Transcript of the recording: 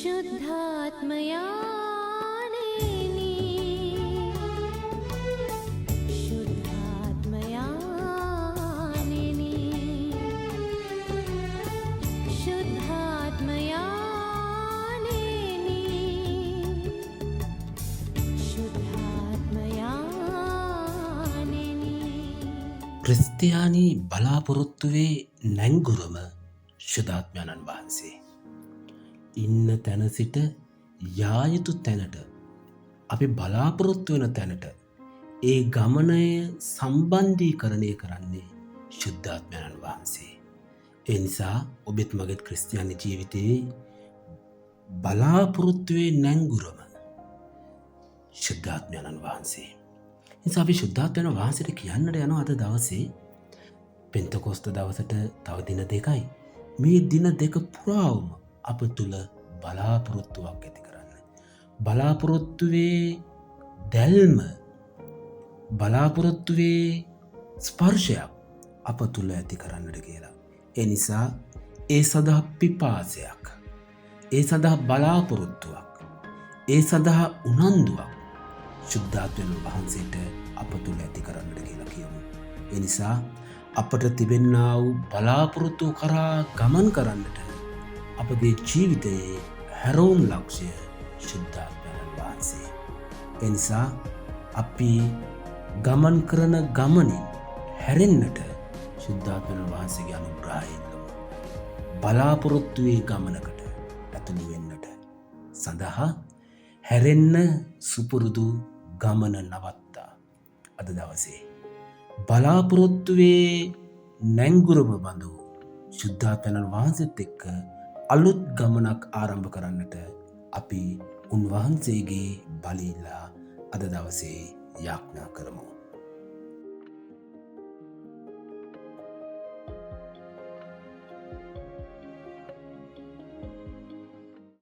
शुद्धात्मयानेनि शुद्धात्मयानेनि शुद्धात्मयानेनि शुद्धात्मयानेनि ක්‍රිස්තියානි බලාපොරොත්තුවේ නැංගුරම ශුද්ධාත්මයන්න් වහන්සේ. ඉන්න තැන සිට යායුතු තැනට අපි බලාපොරොත්තු වෙන තැනට ඒ ගමනය සම්බන්ධීකරණය කරන්නේ ශුද්ධාත්මයන්න් වහන්සේ. ඒ නිසා ඔබෙත් මගෙත් ක්‍රිස්තියානි ජීවිතයේ බලාපොරොත්තුවේ නැංගුරම ශුද්ධාත්මයන්න් වහන්සේ. නිසා අපි ශුද්ධාත්මයන්න් වහන්සේට කියන්නට යනවා අද දවසේ පෙන්තකොස්ත දවසට තව දින දෙකයි. මේ දින දෙක පුරාවම අප තුළ බලාපොරොත්තුවක් ඇති කරන්න. බලාපොරොත්තුවේ දැල්ම බලාපොරොත්තුවේ ස්පර්ශයක් අප තුළ ඇති කරන්නට කියලා. ඒ නිසා ඒ සඳහා පිපාසයක්, ඒ සඳහා බලාපොරොත්තුවක්, ඒ සඳහා උනන්දුවක් ශුද්ධාත්මයන් වහන්සේට අප තුළ ඇති කරන්නට කියලා කියමු. ඒ නිසා අපට තිබෙන්නා වූ බලාපොරොත්තු කරා ගමන් කරන්නට අපගේ ජීවිතයේ හැරවුම් ලක්ෂය ශුද්ධාත්මයන් වහන්සේ. ඒ නිසා අපි ගමන් කරන ගමනින් හැරෙන්නට ශුද්ධාත්මයන් වහන්සේගේ අනුග්‍රහය ඉල්ලමු. බලාපොරොත්තුවේ ගමනකට ඇතුළු වෙන්නට සඳහා හැරෙන්න සුපුරුදු ගමන නවත්තා අද දවසේ බලාපොරොත්තුවේ නැංගුරම බඳු ශුද්ධාත්මයන් වහන්සේත් එක්ක අලුත් ගමනක් ආරම්භ කරන්නට අපි උන්වහන්සේගේ බලීලා අද දවසේ යාඥා කරමු.